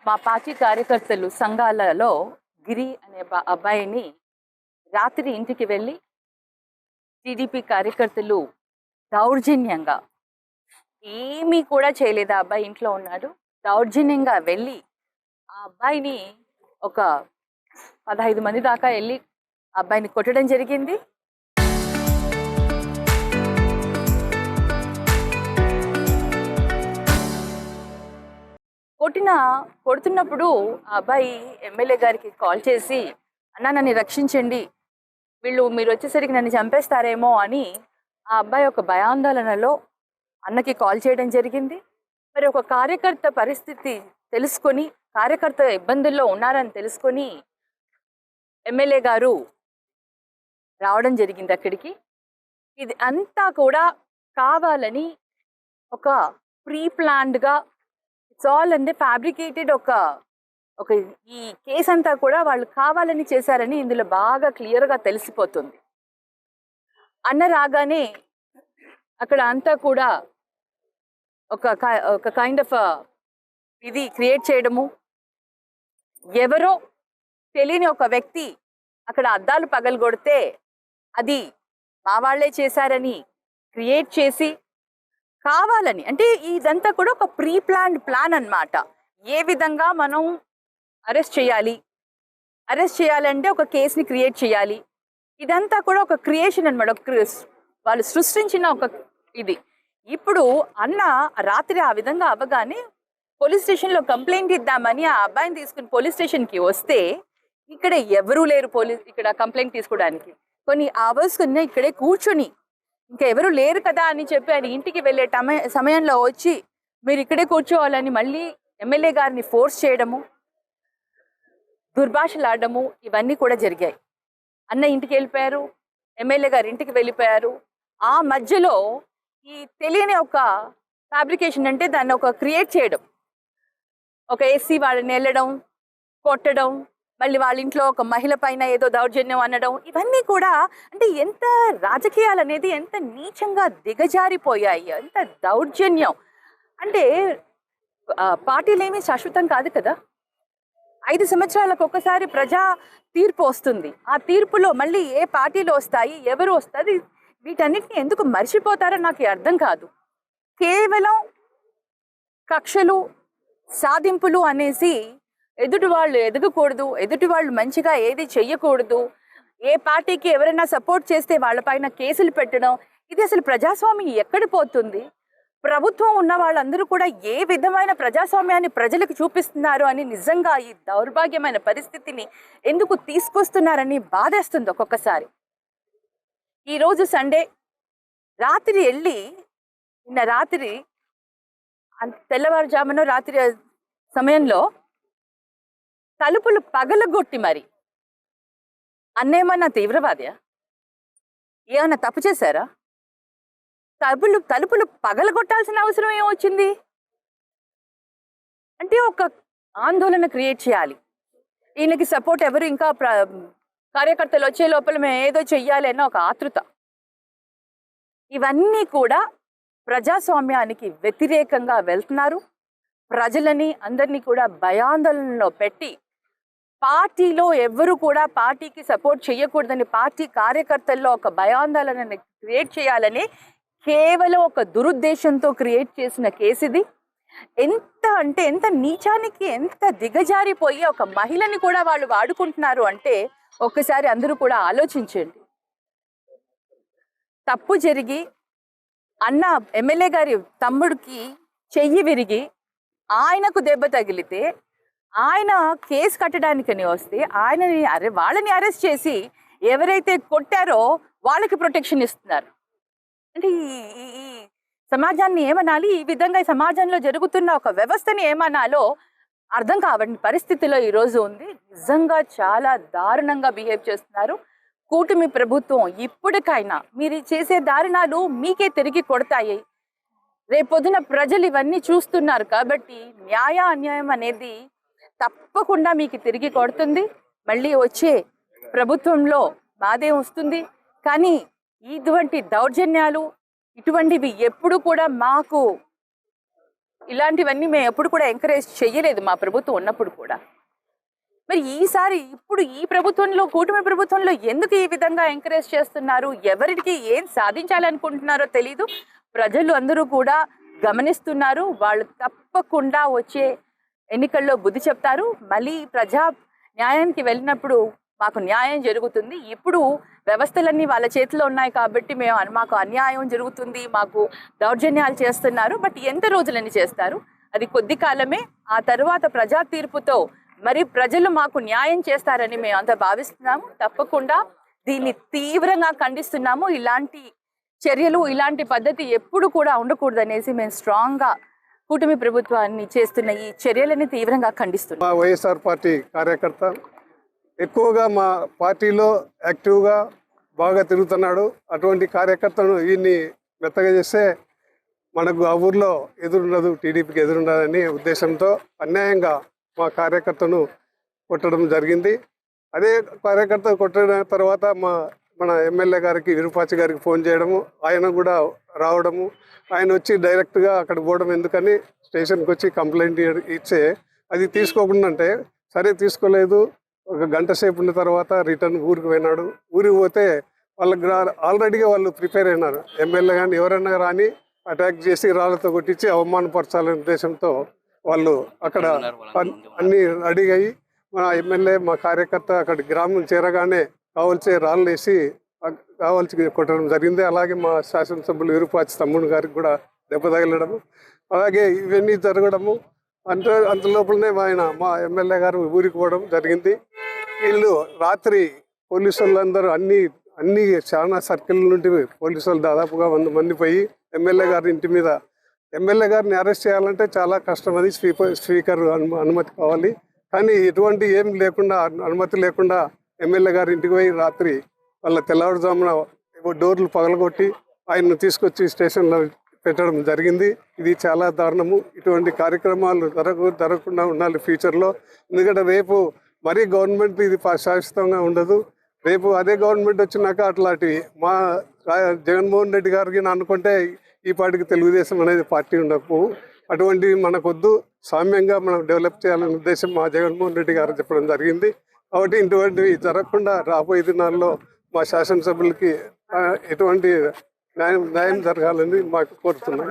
మా పార్టీ కార్యకర్తలు సంఘాలలో గిరి అనే అబ్బాయిని రాత్రి ఇంటికి వెళ్ళి టీడీపీ కార్యకర్తలు దౌర్జన్యంగా ఏమీ కూడా చేయలేదు. ఆ అబ్బాయి ఇంట్లో ఉన్నాడు. దౌర్జన్యంగా వెళ్ళి ఆ అబ్బాయిని ఒక 15 మంది దాకా వెళ్ళి ఆ అబ్బాయిని కొట్టడం జరిగింది. కొడుతున్నప్పుడు ఆ అబ్బాయి ఎమ్మెల్యే గారికి కాల్ చేసి, అన్నా నన్ను రక్షించండి, మీరు వచ్చేసరికి నన్ను చంపేస్తారేమో అని ఆ అబ్బాయి ఒక భయాందోళనలో అన్నకి కాల్ చేయడం జరిగింది. మరి ఒక కార్యకర్త పరిస్థితి తెలుసుకొని, కార్యకర్త ఇబ్బందుల్లో ఉన్నారని తెలుసుకొని ఎమ్మెల్యే గారు రావడం జరిగింది అక్కడికి. ఇది అంతా కూడా కావాలని ఒక ప్రీ ప్లాన్డ్గా, ఇట్స్ ఆల్ అంటే ఫ్యాబ్రికేటెడ్ ఒక ఈ కేసు అంతా కూడా వాళ్ళు కావాలని చేశారని ఇందులో బాగా క్లియర్గా తెలిసిపోతుంది. అన్న రాగానే అక్కడ అంతా కూడా ఒక కైండ్ ఆఫ్ ఇది క్రియేట్ చేయడము, ఎవరో తెలియని ఒక వ్యక్తి అక్కడ అద్దాలు పగలగొడితే అది మా వాళ్ళే చేశారని క్రియేట్ చేసి కావాలని, అంటే ఇదంతా కూడా ఒక ప్రీ ప్లాన్ అన్నమాట. ఏ విధంగా మనం అరెస్ట్ చేయాలంటే ఒక కేసుని క్రియేట్ చేయాలి. ఇదంతా కూడా ఒక క్రియేషన్ అన్నమాట, వాళ్ళు సృష్టించిన ఒక ఇది. ఇప్పుడు అన్న రాత్రి ఆ విధంగా అవ్వగానే పోలీస్ స్టేషన్లో కంప్లైంట్ ఇద్దామని ఆ అబ్బాయిని తీసుకుని పోలీస్ స్టేషన్కి వస్తే ఇక్కడ ఎవరూ లేరు ఇక్కడ కంప్లైంట్ తీసుకోవడానికి. కొన్ని అవర్స్ ఇక్కడే కూర్చొని ఇంకా ఎవరు లేరు కదా అని చెప్పి ఆయన ఇంటికి వెళ్ళే సమయంలో వచ్చి మీరు ఇక్కడే కూర్చోవాలని మళ్ళీ ఎమ్మెల్యే గారిని ఫోర్స్ చేయడము, దుర్భాషలాడము, ఇవన్నీ కూడా జరిగాయి. అన్న ఇంటికి వెళ్ళిపోయారు, ఎమ్మెల్యే గారు ఇంటికి వెళ్ళిపోయారు. ఆ మధ్యలో ఈ తెలియని ఒక ఫ్యాబ్రికేషన్, అంటే దాన్ని ఒక క్రియేట్ చేయడం, ఒక ఎస్సీ వాళ్ళని వెళ్ళడం, కొట్టడం, మళ్ళీ వాళ్ళ ఇంట్లో ఒక మహిళ పైన ఏదో దౌర్జన్యం అనడం, ఇవన్నీ కూడా అంటే ఎంత రాజకీయాలు అనేది ఎంత నీచంగా దిగజారిపోయాయి, ఎంత దౌర్జన్యం. అంటే పార్టీలేమీ శాశ్వతం కాదు కదా. 5 సంవత్సరాలకు ఒక్కసారి ప్రజా తీర్పు వస్తుంది. ఆ తీర్పులో మళ్ళీ ఏ పార్టీలు వస్తాయి, ఎవరు వస్తుంది, వీటన్నిటిని ఎందుకు మర్చిపోతారో నాకు అర్థం కాదు. కేవలం కక్షలు, సాధింపులు అనేసి ఎదుటి వాళ్ళు ఎదగకూడదు, ఎదుటి వాళ్ళు మంచిగా ఏది చెయ్యకూడదు, ఏ పార్టీకి ఎవరైనా సపోర్ట్ చేస్తే వాళ్ళపైన కేసులు పెట్టడం, ఇది అసలు ప్రజాస్వామ్యం ఎక్కడ పోతుంది? ప్రభుత్వం ఉన్న వాళ్ళందరూ కూడా ఏ విధమైన ప్రజాస్వామ్యాన్ని ప్రజలకు చూపిస్తున్నారు అని నిజంగా ఈ దౌర్భాగ్యమైన పరిస్థితిని ఎందుకు తీసుకొస్తున్నారని బాధేస్తుంది ఒక్కొక్కసారి. ఈరోజు సండే రాత్రి వెళ్ళి నిన్న రాత్రి తెల్లవారుజామున రాత్రి సమయంలో తలుపులు పగలగొట్టి మరి అన్నేమన్నా తీవ్రవాదియా? ఏమన్నా తప్పు చేశారా? తలుపులు పగలగొట్టాల్సిన అవసరం ఏమొచ్చింది? అంటే ఒక ఆందోళన క్రియేట్ చేయాలి. ఈయనకి సపోర్ట్ ఎవరు ఇంకా కార్యకర్తలు వచ్చే లోపల మేము ఏదో చెయ్యాలి అన్న ఒక ఆతృత. ఇవన్నీ కూడా ప్రజాస్వామ్యానికి వ్యతిరేకంగా వెళ్తున్నారు. ప్రజలని అందరినీ కూడా భయాందోళనలో పెట్టి పార్టీలో ఎవరు కూడా పార్టీకి సపోర్ట్ చేయకూడదని, పార్టీ కార్యకర్తల్లో ఒక భయాందోళనని క్రియేట్ చేయాలని కేవలం ఒక దురుద్దేశంతో క్రియేట్ చేసిన కేసు ఇది. ఎంత నీచానికి, ఎంత దిగజారిపోయి ఒక మహిళని కూడా వాళ్ళు వాడుకుంటున్నారు అంటే ఒక్కసారి అందరూ కూడా ఆలోచించండి. తప్పు జరిగి అన్న ఎమ్మెల్యే గారి తమ్ముడికి చెయ్యి విరిగి ఆయనకు దెబ్బ తగిలితే ఆయన కేసు కట్టడానికని వస్తే వాళ్ళని అరెస్ట్ చేసి ఎవరైతే కొట్టారో వాళ్ళకి ప్రొటెక్షన్ ఇస్తున్నారు. అంటే ఈ సమాజాన్ని ఏమనాలి, ఈ విధంగా ఈ సమాజంలో జరుగుతున్న ఒక వ్యవస్థని ఏమనాలో అర్థం కావని పరిస్థితిలో ఈరోజు ఉంది. నిజంగా చాలా దారుణంగా బిహేవ్ చేస్తున్నారు కూటమి ప్రభుత్వం. ఇప్పటికైనా మీరు చేసే దారుణాలు మీకే తిరిగి కొడతాయి. రేపొద్దున ప్రజలు ఇవన్నీ చూస్తున్నారు కాబట్టి అన్యాయం అనేది తప్పకుండా మీకు తిరిగి కొడుతుంది. మళ్ళీ వచ్చే ప్రభుత్వంలో బాధే వస్తుంది. కానీ ఇటువంటి దౌర్జన్యాలు ఇటువంటివి ఎప్పుడు కూడా మాకు ఇలాంటివన్నీ మేము ఎప్పుడు కూడా ఎంకరేజ్ చెయ్యలేదు మా ప్రభుత్వం ఉన్నప్పుడు కూడా. మరి ఈసారి ఇప్పుడు ఈ ప్రభుత్వంలో, కూటమి ప్రభుత్వంలో ఎందుకు ఈ విధంగా ఎంకరేజ్ చేస్తున్నారు? ఎవరికి ఏం సాధించాలనుకుంటున్నారో తెలీదు. ప్రజలు అందరూ కూడా గమనిస్తున్నారు. వాళ్ళు తప్పకుండా వచ్చే ఎన్నికల్లో బుద్ధి చెప్తారు. మళ్ళీ ప్రజా న్యాయానికి వెళ్ళినప్పుడు మాకు న్యాయం జరుగుతుంది. ఇప్పుడు వ్యవస్థలన్నీ వాళ్ళ చేతిలో ఉన్నాయి కాబట్టి మాకు అన్యాయం జరుగుతుంది, మాకు దౌర్జన్యాలు చేస్తున్నారు. బట్ ఎంత రోజులని చేస్తారు? అది కొద్ది కాలమే. ఆ తర్వాత ప్రజా తీర్పుతో మరి ప్రజలు మాకు న్యాయం చేస్తారని మేము అంతా భావిస్తున్నాము. తప్పకుండా దీన్ని తీవ్రంగా ఖండిస్తున్నాము. ఇలాంటి చర్యలు, ఇలాంటి పద్ధతి ఎప్పుడు కూడా ఉండకూడదనేసి మేము స్ట్రాంగ్గా కూటమి ప్రభుత్వాన్ని చేస్తున్న ఈ చర్యలని తీవ్రంగా ఖండిస్తున్నాం. మా వైఎస్ఆర్ పార్టీ కార్యకర్త ఎక్కువగా మా పార్టీలో యాక్టివ్గా బాగా తిరుగుతున్నాడు. అటువంటి కార్యకర్తను వీడిని మెత్తగా చేస్తే మనకు ఆ ఊర్లో ఎదురుండదు, టీడీపీకి ఎదురుండదని ఉద్దేశంతో అన్యాయంగా మా కార్యకర్తను కొట్టడం జరిగింది. అదే కార్యకర్త కొట్టిన తర్వాత మన ఎమ్మెల్యే గారికి, విరూపాక్షి గారికి ఫోన్ చేయడము, ఆయన కూడా రావడము, ఆయన వచ్చి డైరెక్ట్గా అక్కడ పోవడం ఎందుకని స్టేషన్కి వచ్చి కంప్లైంట్ ఇచ్చే అది తీసుకోకుండా అంటే సరే తీసుకోలేదు. ఒక గంట సేపు ఉన్న తర్వాత రిటర్న్ ఊరికి పోయినాడు. ఊరికి పోతే వాళ్ళకి ఆల్రెడీగా వాళ్ళు ప్రిపేర్ అయినారు. ఎమ్మెల్యే కానీ ఎవరైనా రాని అటాక్ చేసి రాళ్ళతో కొట్టించి అవమానపరచాలనే ఉద్దేశంతో వాళ్ళు అక్కడ అన్ని రెడీ అయ్యి మా ఎమ్మెల్యే, మా కార్యకర్త అక్కడ గ్రామం చేరగానే కావాల్సే రాళ్ళు వేసి కావాల్సి కొట్టడం జరిగింది. అలాగే మా శాసనసభ్యులు విరూపాక్షి తమ్ముడు గారికి కూడా దెబ్బ తగలడము, అలాగే ఇవన్నీ జరగడము. అంత లోపలనే మా ఎమ్మెల్యే గారు ఊరికి పోవడం జరిగింది. వీళ్ళు రాత్రి పోలీసు వాళ్ళందరూ అన్ని చాలా సర్కిల్ నుండి పోలీసు వాళ్ళు దాదాపుగా 100 మంది పోయి ఎమ్మెల్యే గారి ఇంటి మీద, ఎమ్మెల్యే గారిని అరెస్ట్ చేయాలంటే చాలా కష్టం. అది స్పీకర్ అనుమతి కావాలి. కానీ ఎటువంటి ఏం లేకుండా, అనుమతి లేకుండా ఎమ్మెల్యే గారి ఇంటికి పోయి రాత్రి వాళ్ళ తెల్లవారుజామున డోర్లు పగలగొట్టి ఆయన్ను తీసుకొచ్చి స్టేషన్లో పెట్టడం జరిగింది. ఇది చాలా దారుణము. ఇటువంటి కార్యక్రమాలు జరగకుండా ఉండాలి ఫ్యూచర్లో. ఎందుకంటే రేపు మరీ గవర్నమెంట్ ఇది శాశ్వతంగా ఉండదు. రేపు అదే గవర్నమెంట్ వచ్చినాక అట్లాంటివి మా జగన్మోహన్ రెడ్డి గారికి అనుకుంటే ఈ పార్టీకి తెలుగుదేశం అనేది పార్టీ ఉండకపోవు. అటువంటి మనకొద్దు, సామ్యంగా మనం డెవలప్ చేయాలనే ఉద్దేశం మా జగన్మోహన్ రెడ్డి గారు చెప్పడం జరిగింది. కాబట్టి ఇటువంటివి జరగకుండా రాబోయే దినాల్లో మా శాసనసభ్యులకి ఎటువంటి న్యాయం జరగాలని మాకు కోరుతున్నాం.